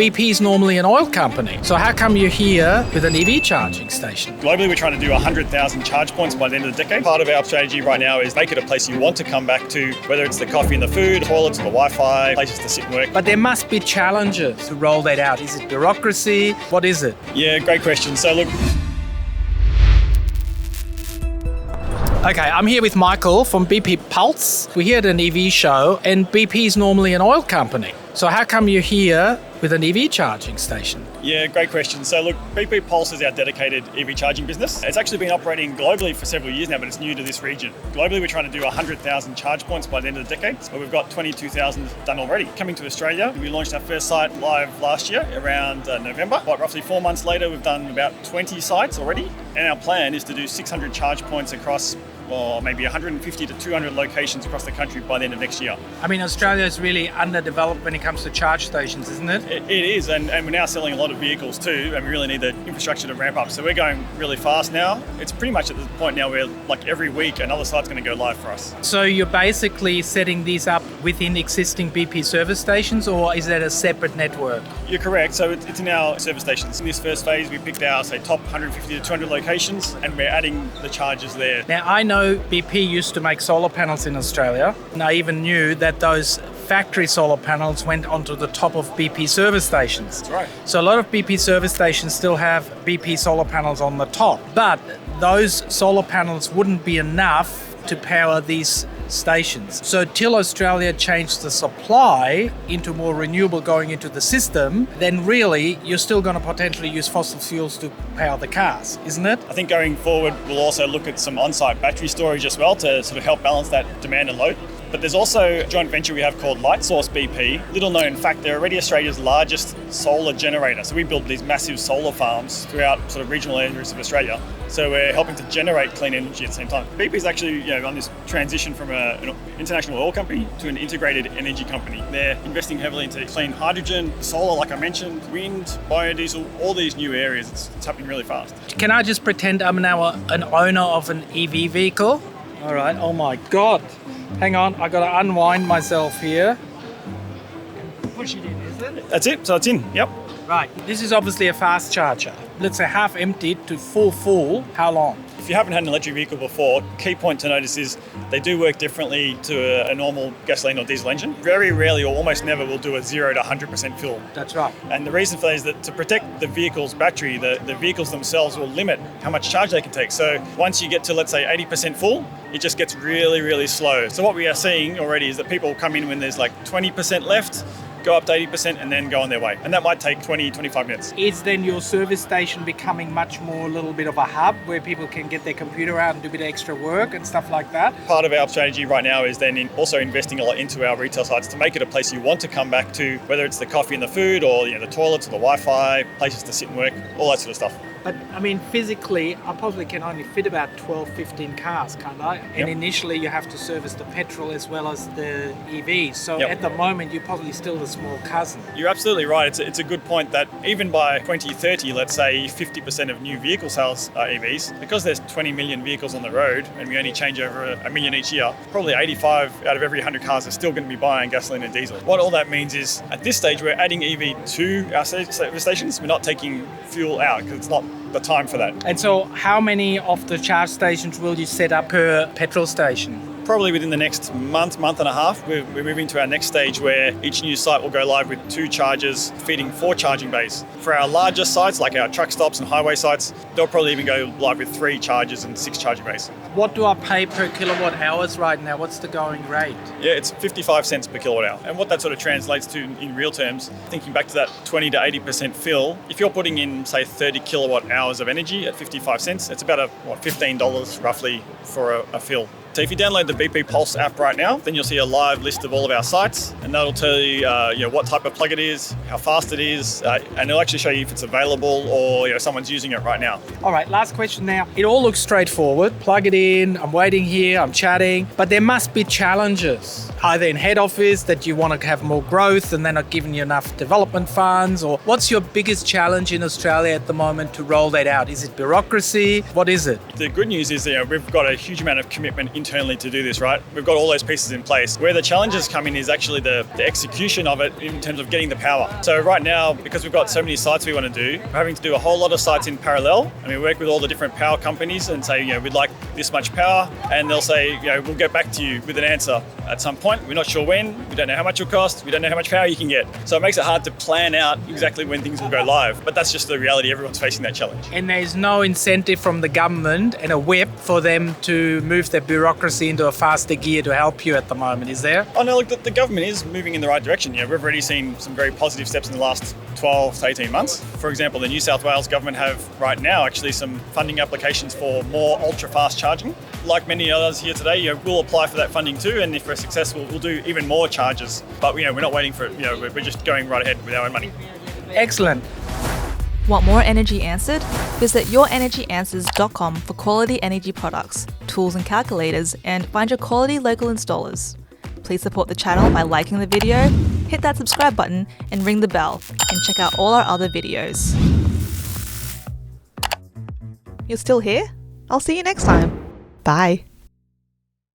BP is normally an oil company. So how come you're here with an EV charging station? Globally, we're trying to do 100,000 charge points by the end of the decade. Part of our strategy right now is make it a place you want to come back to, whether it's the coffee and the food, toilets or the Wi-Fi, places to sit and work. But there must be challenges to roll that out. Is it bureaucracy? What is it? Yeah, great question. So look, Okay, I'm here with Michael from BP Pulse. We're here at an EV show, and BP is normally an oil company. So how come you're here with an EV charging station? yeah, great question. So look, BP Pulse is our dedicated EV charging business. It's actually been operating globally for several years now, but it's new to this region. Globally, we're trying to do 100,000 charge points by the end of the decade, but we've got 22,000 done already. Coming to Australia, we launched our first site live last year around November. But roughly 4 months later, we've done about 20 sites already. And our plan is to do 600 charge points across maybe 150 to 200 locations across the country by the end of next year. I mean, Australia is really underdeveloped when it comes to charge stations, isn't it? It is, and we're now selling a lot of vehicles too, and we really need the infrastructure to ramp up. So we're going really fast now. It's pretty much at the point now where like every week another site's going to go live for us. So you're basically setting these up within existing BP service stations, or is that a separate network? You're correct. So it's in our service stations. In this first phase, we picked our, top 150 to 200 locations, and we're adding the chargers there. Now, I know BP used to make solar panels in Australia, and I even knew that those factory solar panels went onto the top of BP service stations. That's right. So a lot of BP service stations still have BP solar panels on the top, but those solar panels wouldn't be enough to power these stations. So till Australia changed the supply into more renewable going into the system, then really you're still going to potentially use fossil fuels to power the cars, isn't it? I think going forward, we'll also look at some on-site battery storage as well to sort of help balance that demand and load. But there's also a joint venture we have called Lightsource BP. Little known fact, they're already Australia's largest solar generator. So we build these massive solar farms throughout sort of regional areas of Australia. So we're helping to generate clean energy at the same time. BP is actually on this transition from an international oil company to an integrated energy company. They're investing heavily into clean hydrogen, solar, like I mentioned, wind, biodiesel, all these new areas. It's happening really fast. Can I just pretend I'm now an owner of an EV vehicle? All right. Oh my God. Hang on. I got to unwind myself here. Push it in, is it? That's it. So it's in. Yep. Right. This is obviously a fast charger. Let's say half emptied to full. How long? If you haven't had an electric vehicle before, key point to notice is they do work differently to a normal gasoline or diesel engine. Very rarely or almost never will do a 0 to 100% fill. That's right. And the reason for that is that to protect the vehicle's battery, the vehicles themselves will limit how much charge they can take. So once you get to, let's say, 80% full, it just gets really, really slow. So what we are seeing already is that people come in when there's like 20% left, go up to 80% and then go on their way. And that might take 20, 25 minutes. Is then your service station becoming much more a little bit of a hub where people can get their computer out and do a bit of extra work and stuff like that? Part of our strategy right now is then also investing a lot into our retail sites to make it a place you want to come back to, whether it's the coffee and the food or the toilets or the Wi-Fi, places to sit and work, all that sort of stuff. But I mean, physically, I probably can only fit about 12, 15 cars, can't I? And initially you have to service the petrol as well as the EVs. So at the moment, you're probably still the small cousin. You're absolutely right. It's a good point that even by 2030, let's say 50% of new vehicle sales are EVs. Because there's 20 million vehicles on the road and we only change over a million each year, probably 85 out of every 100 cars are still going to be buying gasoline and diesel. What all that means is at this stage, we're adding EV to our service stations. We're not taking fuel out because it's not the time for that. And so how many of the charge stations will you set up per petrol station? Probably within the next month and a half, we're moving to our next stage where each new site will go live with 2 chargers feeding 4 charging bays. For our larger sites, like our truck stops and highway sites, they'll probably even go live with 3 chargers and 6 charging bays. What do I pay per kilowatt hours right now? What's the going rate? Yeah, it's 55 cents per kilowatt hour. And what that sort of translates to in real terms, thinking back to that 20 to 80% fill, if you're putting in, say, 30 kilowatt hours of energy at 55 cents, it's about $15 roughly for a fill. So if you download the BP Pulse app right now, then you'll see a live list of all of our sites, and that'll tell you, what type of plug it is, how fast it is, and it'll actually show you if it's available or someone's using it right now. All right, last question now. It all looks straightforward. Plug it in, I'm waiting here, I'm chatting, but there must be challenges. Either in head office that you want to have more growth and they're not giving you enough development funds, or what's your biggest challenge in Australia at the moment to roll that out? Is it bureaucracy? What is it? The good news is we've got a huge amount of commitment into internally to do this, right? We've got all those pieces in place. Where the challenges come in is actually the execution of it in terms of getting the power. So right now, because we've got so many sites we want to do, we're having to do a whole lot of sites in parallel. And we work with all the different power companies and say, we'd like this much power. And they'll say, we'll get back to you with an answer at some point. We're not sure when, we don't know how much it'll cost, we don't know how much power you can get. So it makes it hard to plan out exactly when things will go live. But that's just the reality, everyone's facing that challenge. And there's no incentive from the government and a whip for them to move their bureaucracy into a faster gear to help you at the moment, is there? Oh no, look, the government is moving in the right direction. We've already seen some very positive steps in the last 12 to 18 months. For example, the New South Wales government have right now actually some funding applications for more ultra-fast charging. Like many others here today, we'll apply for that funding too, and if we're successful, we'll do even more charges. But we're not waiting for it. We're just going right ahead with our own money. Excellent. Want more energy answered? Visit yourenergyanswers.com for quality energy products, tools and calculators, and find your quality local installers. Please support the channel by liking the video, hit that subscribe button, and ring the bell, and check out all our other videos. You're still here? I'll see you next time. Bye.